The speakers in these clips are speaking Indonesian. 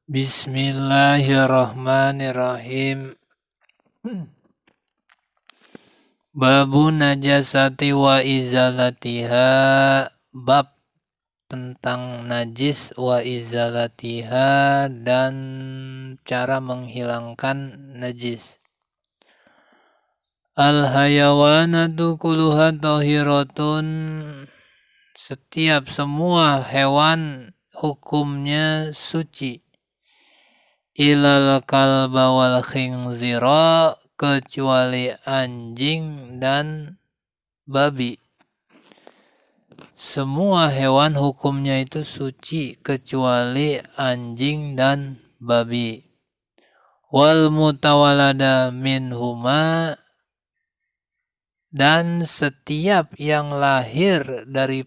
Bismillahirrahmanirrahim. Babu najasati wa izalatiha. Bab tentang najis wa izalatiha dan cara menghilangkan najis. Al-hayawanatu kulluha tahiratun. Setiap semua hewan hukumnya suci. Ilal kalba wal khinzira, kecuali anjing dan babi. Semua hewan hukumnya itu suci kecuali anjing dan babi. Wal mutawalada minhuma, dan setiap yang lahir dari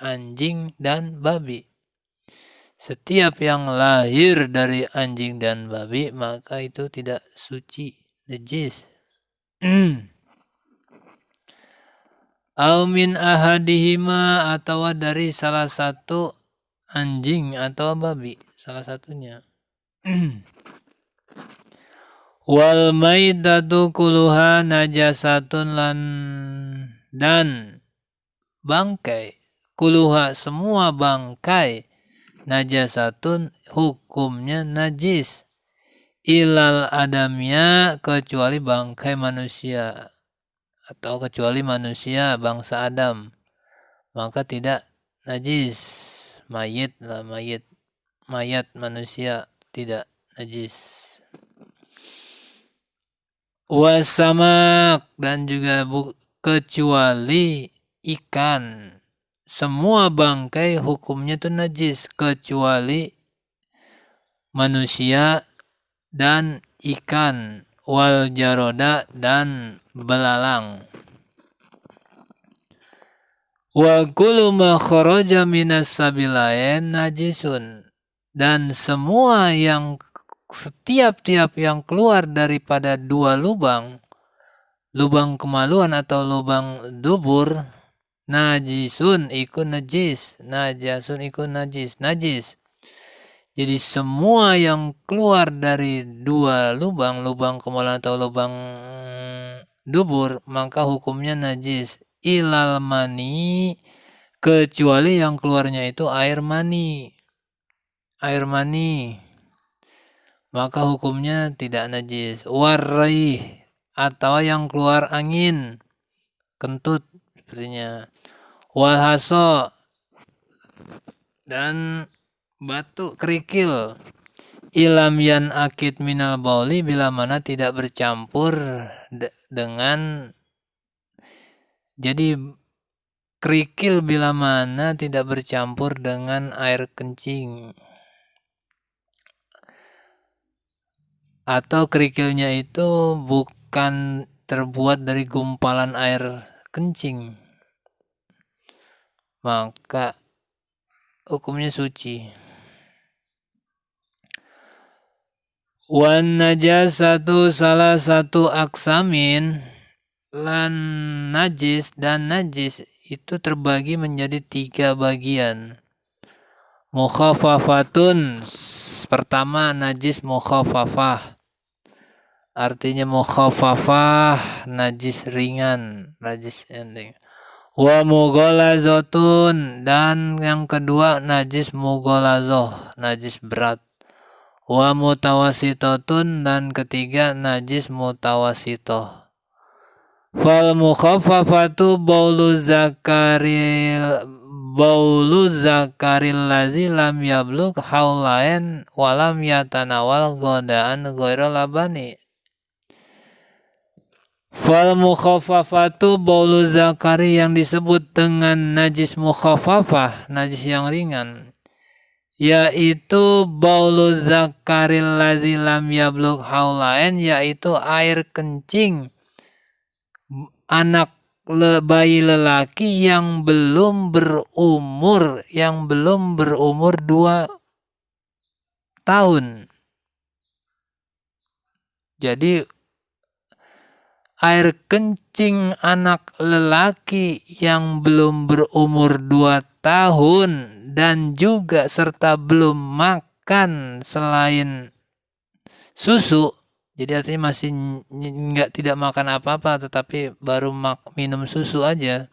anjing dan babi. Setiap yang lahir dari anjing dan babi maka itu tidak suci, najis. Au min ahadihima, atau dari salah satu anjing atau babi, salah satunya. Wal maitatu kulluha najasatun dan bangkai, kulluha semua bangkai, najasatun hukumnya najis. Ilal adamya, kecuali bangkai manusia atau kecuali manusia bangsa Adam, maka tidak najis. Mayat manusia tidak najis. Wasamak, dan juga kecuali ikan. Semua bangkai hukumnya itu najis kecuali manusia dan ikan. Wal jaroda, dan belalang. Wa kullu ma kharaja minas sabilain najisun, dan setiap yang keluar daripada dua lubang kemaluan atau lubang dubur, najisun ikut najis, najasun ikut najis. Jadi semua yang keluar dari dua lubang kemaluan atau lubang dubur maka hukumnya najis. Ilal mani, kecuali yang keluarnya itu air mani, maka hukumnya tidak najis. Warraih, atau yang keluar angin, kentut sepertinya. Walhaso, dan batu kerikil. Ilam yan akid minal bauli, bila mana tidak bercampur dengan, jadi kerikil bila mana tidak bercampur dengan air kencing, atau kerikilnya itu bukan terbuat dari gumpalan air kencing, maka hukumnya suci. Wan najasatu salah satu aksamin, lan najis, dan najis itu terbagi menjadi 3 bagian. Mukhaffafatun, pertama najis mukhaffafah, artinya mukhaffafah najis ringan, najis enteng. Wa mughalazatun, dan yang kedua najis mughalazoh, najis berat. Wa mutawasitatun, dan ketiga najis mutawasitoh. Fal mukhaffafatu baulu zakaril lazi lam yablug haulain walam yatanawal godaan ghaira labani. Fal mukhaffafatu baulu zakari, yang disebut dengan najis mukhaffafah, najis yang ringan, yaitu baulu zakaril lazi lam yablug haulain, yaitu air kencing anak bayi lelaki yang belum berumur 2 tahun. Jadi air kencing anak lelaki yang belum berumur 2 tahun dan juga serta belum makan selain susu, jadi artinya masih tidak makan apa-apa, tetapi baru minum susu aja,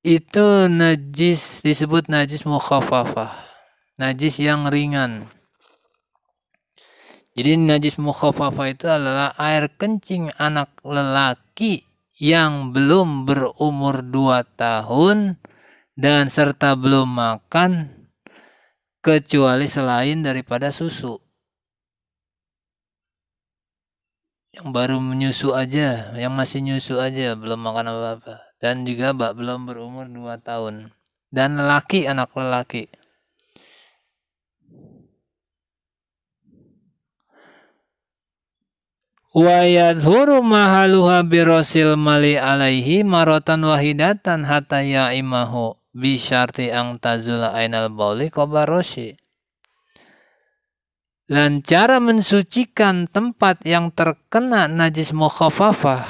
itu najis, disebut najis mukhaffafah, najis yang ringan. Jadi najis mukhaffafah itu adalah air kencing anak lelaki yang belum berumur 2 tahun dan serta belum makan kecuali selain daripada susu. Yang baru menyusu aja, yang masih nyusu aja, belum makan apa-apa. Dan juga belum berumur 2 tahun. Dan lelaki, anak lelaki. Wa yadhuru mahaluha birosil mali alaihi marotan wahidatan hatta ya'imahu bi syarti ang tazula ainal bauli qabla rosyi. Dan cara mensucikan tempat yang terkena najis mukhaffafah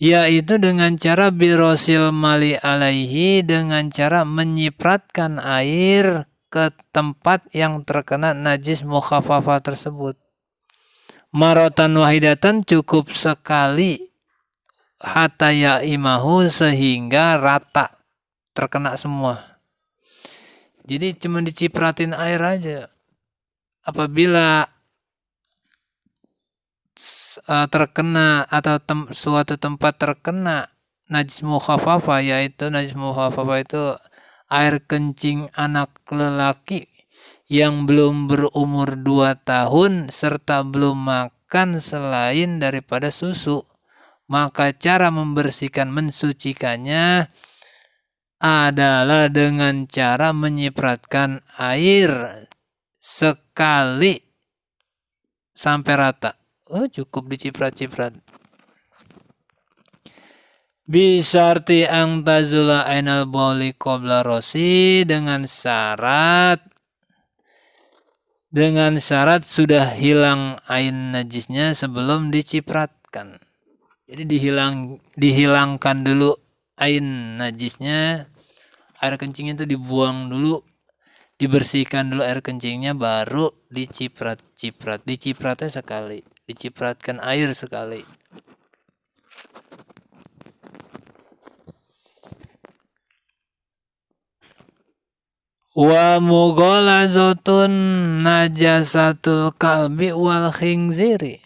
yaitu dengan cara birosil mali alaihi, dengan cara menyipratkan air ke tempat yang terkena najis mukhaffafah tersebut. Marotan wahidatan, cukup sekali, hatta ya'imahu, sehingga rata terkena semua. Jadi cuma dicipratin air aja. Apabila terkena atau suatu tempat terkena najis mukhaffafah, yaitu najis mukhaffafah itu air kencing anak lelaki yang belum berumur 2 tahun serta belum makan selain daripada susu, maka cara membersihkan, mensucikannya adalah dengan cara menyipratkan air sekali sampai rata. Cukup diciprat-ciprat. Bisarti ang tazula ainal bauli qabla rosi, dengan syarat sudah hilang ain najisnya sebelum dicipratkan. Jadi dihilangkan dulu ain najisnya, air kencingnya itu dibuang dulu, dibersihkan dulu air kencingnya, baru diciprat-ciprat. Dicipratnya sekali, dicipratkan air sekali. Wa mughalazatun najasatul kalbi wal khinziri.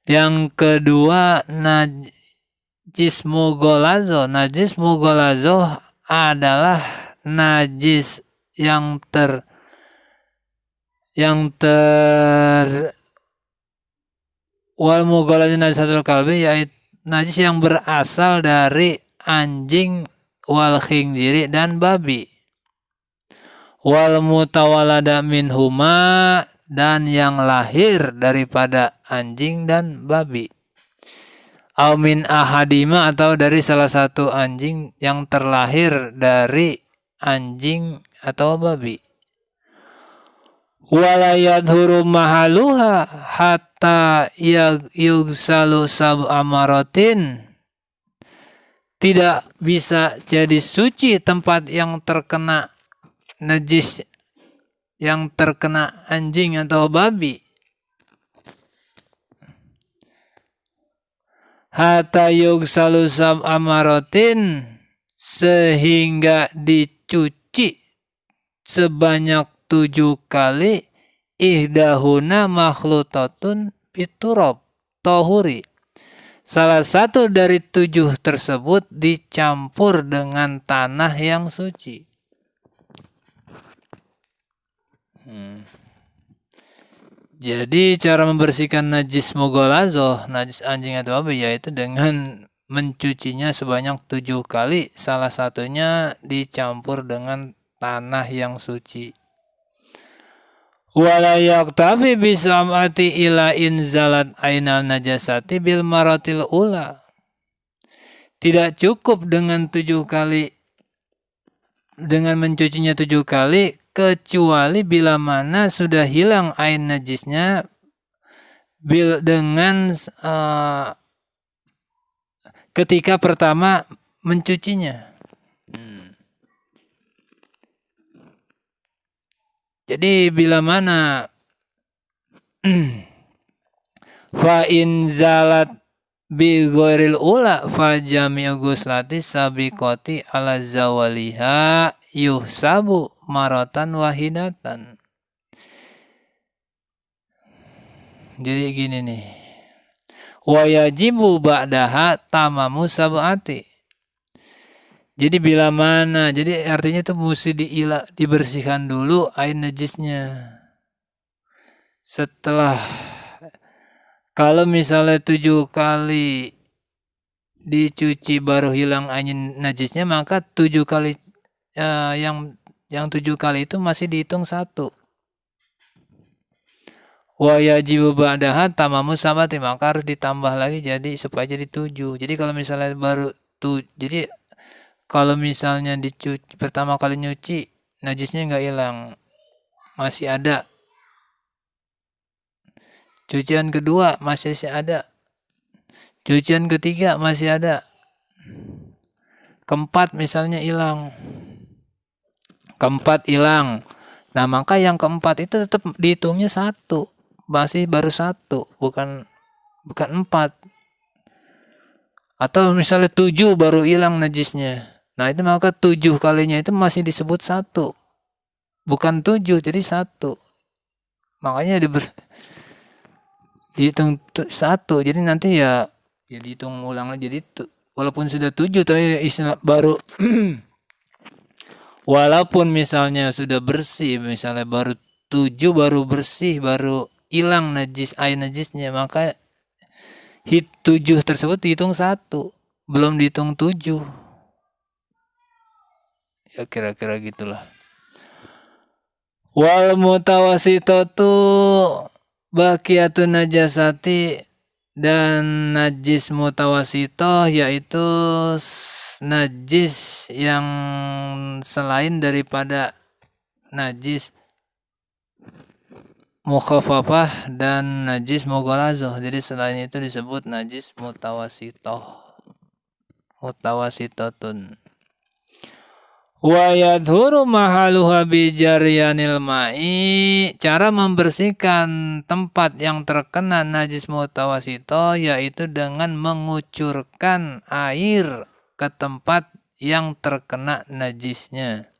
Yang kedua, najis mughalazo. Najis mughalazo adalah najis yang wal mughalazo najasatul kalbi, yaitu najis yang berasal dari anjing, wal khinziri, dan babi. Wal mutawalada minhuma, dan yang lahir daripada anjing dan babi. Au min ahadima, atau dari salah satu anjing yang terlahir dari anjing atau babi. Wala yadhuru mahaluha hatta yugsalu sab'a maratin. Tidak bisa jadi suci tempat yang terkena najis, yang terkena anjing atau babi, hatta yugsalu sab'a maratin, sehingga dicuci sebanyak 7 kali, ihdahuna makhlutatun biturab tahuri, salah satu dari 7 tersebut dicampur dengan tanah yang suci. Jadi cara membersihkan najis mughalazo, najis anjing atau babi, yaitu dengan mencucinya sebanyak 7 kali, salah satunya dicampur dengan tanah yang suci. Wala yaktafi bisam'ati ila inzalat ainal najasati bil maratil ula. Tidak cukup dengan 7 kali, dengan mencucinya 7 kali, kecuali bila mana sudah hilang ain najisnya dengan ketika pertama mencucinya. Jadi bila mana fa in zalat bi ghairil ula fa jami'u guslati sabiqati ala zawaliha yuhsabu maratan wahidatan. Jadi gini nih. Wa yajibu ba'daha tamamu sab'ati. Jadi bila mana, jadi artinya itu mesti dibersihkan dulu air najisnya. Setelah, kalau misalnya 7 kali dicuci baru hilang air najisnya, maka 7 kali yang 7 kali itu masih dihitung 1. Wa yajibu ba'daha tamamu sab'ati, maka harus ditambah lagi jadi supaya jadi 7. Jadi kalau misalnya baru jadi kalau misalnya dicuci pertama kali nyuci najisnya nggak hilang, masih ada. Cucian kedua masih ada. Cucian ketiga masih ada. Keempat misalnya hilang. Nah maka yang keempat itu tetap dihitungnya 1. Masih baru 1, bukan 4. Atau misalnya 7 baru hilang najisnya. Nah itu maka 7 kalinya itu masih disebut 1. Bukan 7, jadi 1. Makanya dihitung 1. Jadi nanti ya dihitung ulang lagi. Jadi walaupun sudah 7 tapi istilah baru walaupun misalnya sudah bersih, misalnya baru 7 baru bersih, baru hilang air najisnya, maka 7 tersebut dihitung 1. Belum dihitung 7. Ya kira-kira gitulah. Wal mutawasitatu baqiyatun najasati, dan najis mutawasitoh yaitu najis yang selain daripada najis mukhaffafah dan najis mughalazoh. Jadi selain itu disebut najis mutawasitotun. Wa yadhuru mahaluha bijaryanil ma'i. Cara membersihkan tempat yang terkena najis mutawasito yaitu dengan mengucurkan air ke tempat yang terkena najisnya.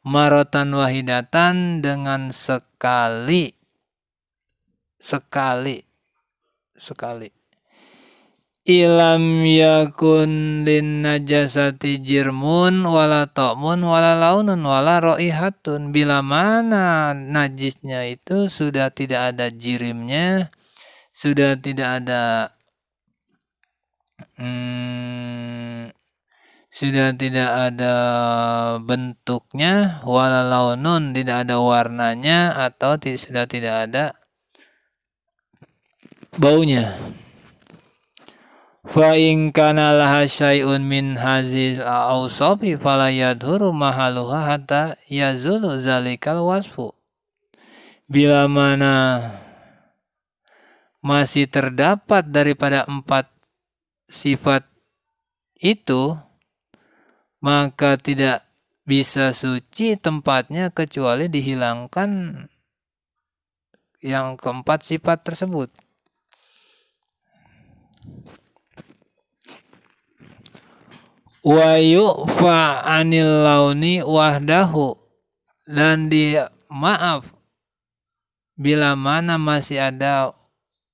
Maratan wahidatan, dengan sekali. Ilam yakun lin najasati jirmun wala ta'mun wala launun wala ra'ihatun. Bila mana najisnya itu sudah tidak ada jirimnya, sudah tidak ada bentuknya, wala launun, tidak ada warnanya, atau sudah tidak ada baunya. Fa in kana laha syai'un min hazil awsafi fala yadhuru mahaluha hatta yazulu zalikal wasfu. Bila mana masih terdapat daripada 4 sifat itu, maka tidak bisa suci tempatnya kecuali dihilangkan yang keempat sifat tersebut. Wa yu'fa anil launi wahdahu, dan maaf bila mana masih ada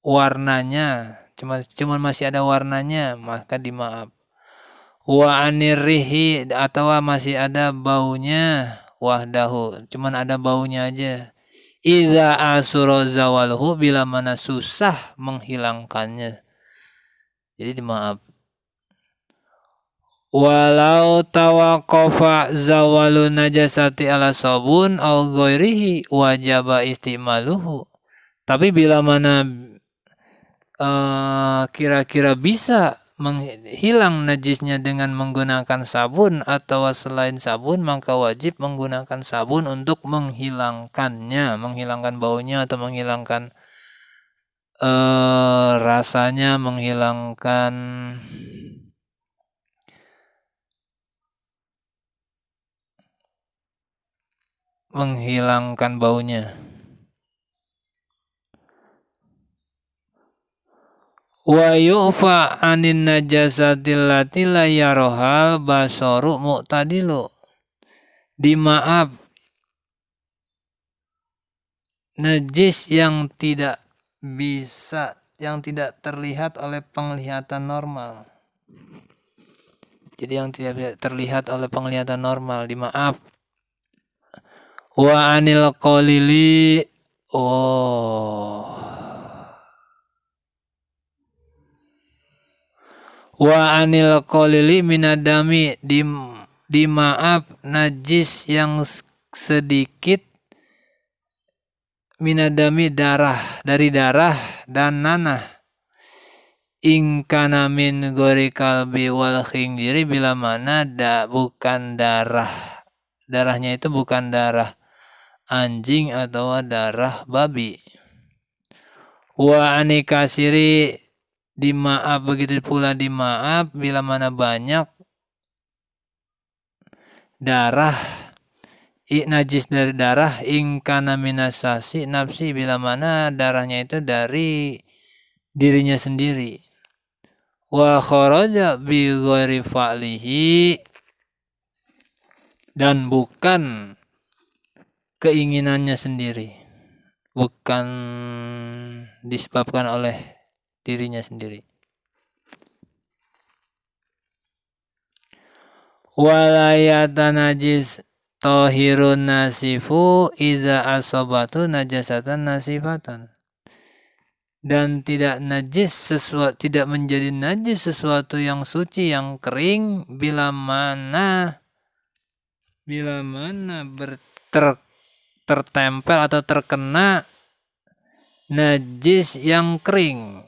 warnanya, cuma masih ada warnanya, maka dimaaf. Wa anirrihi, atau masih ada baunya, wahdahu, cuman ada baunya aja. Idza asura zawalhu, bila mana susah menghilangkannya, jadi dimaaf. Walau tawaqafa zawalu najasati ala sabun au ghairihi wajaba istimaluhu. Tapi bila mana kira-kira bisa menghilang najisnya dengan menggunakan sabun atau selain sabun, maka wajib menggunakan sabun untuk menghilangkannya, menghilangkan baunya atau menghilangkan rasanya, menghilangkan menghilangkan baunya. Wa yu'fa anin najasatil lati la yarohal basoru mu'tadilu. Dimaaf najis yang tidak terlihat oleh penglihatan normal. Jadi yang tidak terlihat oleh penglihatan normal dimaaf. Wa anil qalili Wa anil qalili minadami dimaaf najis yang sedikit minadami dari darah dan nanah. Ingkana min gori kalbi wal khinjiri bila mana bukan darahnya itu bukan darah anjing atau darah babi. Wa anikasiri dimaaf begitu pula dimaaf bila mana banyak darah najis dari darah ingkana minasasi nafsi bila mana darahnya itu dari dirinya sendiri. Wa kharaja bi ghairi fa'lihi dan bukan keinginannya sendiri, bukan disebabkan oleh dirinya sendiri. Walayata najis tohirun nasifu iza asobatu najasatan nasifatan. Dan tidak menjadi najis sesuatu yang suci yang kering bila mana tertempel atau terkena najis yang kering.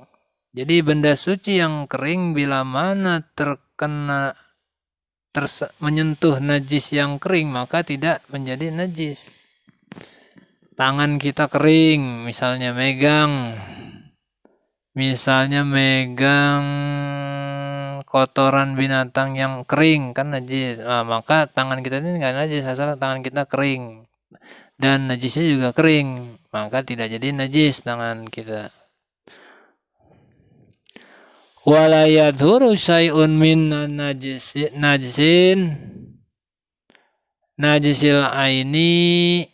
Jadi benda suci yang kering bila mana menyentuh najis yang kering maka tidak menjadi najis. Tangan kita kering, misalnya megang kotoran binatang yang kering kan najis. Maka tangan kita ini enggak najis asal tangan kita kering. Dan najisnya juga kering, maka tidak jadi najis tangan kita. Wala yadhuru syai'un min najisil aini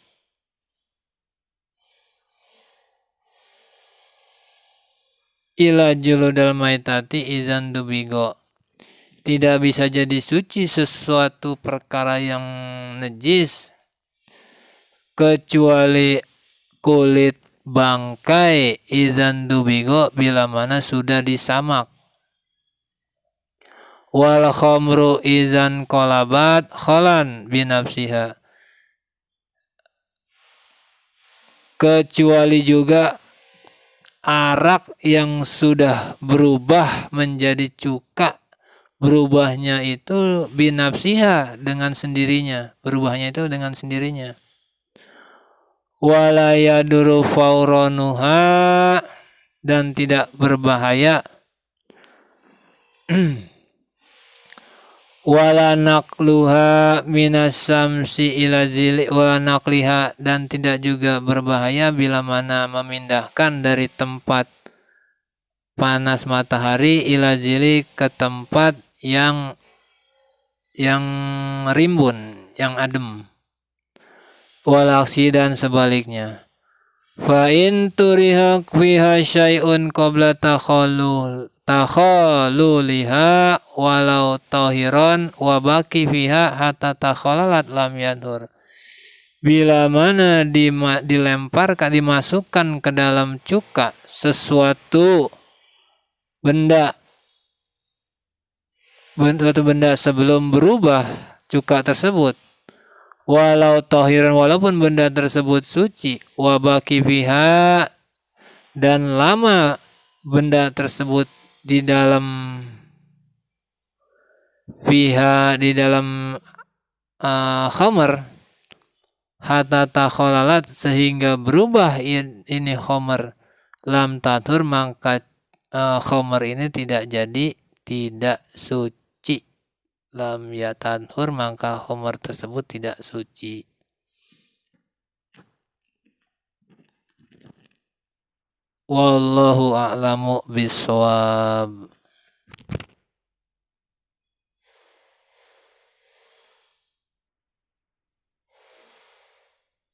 ila juludal maitati izan dubigo. Tidak bisa jadi suci sesuatu perkara yang najis kecuali kulit bangkai izan dubigo bila mana sudah disamak. Wal khamru izan qalabat khalan binafsiha. Kecuali juga arak yang sudah berubah menjadi cuka, berubahnya itu binafsiha dengan sendirinya, wala yaduru fauronuha dan tidak berbahaya wala naqluha minas samsi ila zili wala naqliha dan tidak juga berbahaya bila mana memindahkan dari tempat panas matahari ila zili ke tempat yang rimbun, yang adem. Walaksi dan sebaliknya. Fa in turiha fiha syai'un qabla takhaluliha walau tahiran wa baki fiha hatta takhalalat lam yadur. Bila mana dimasukkan ke dalam cuka sesuatu benda sebelum berubah cuka tersebut, walau tahiran walaupun benda tersebut suci, wa baki fiha dan lama benda tersebut di dalam khamar hatta takhalalat sehingga berubah ini khamar lam tathur maka khamar ini tidak suci. Lam yatanhur maka khamar tersebut tidak suci. Wallahu a'lamu bishawab.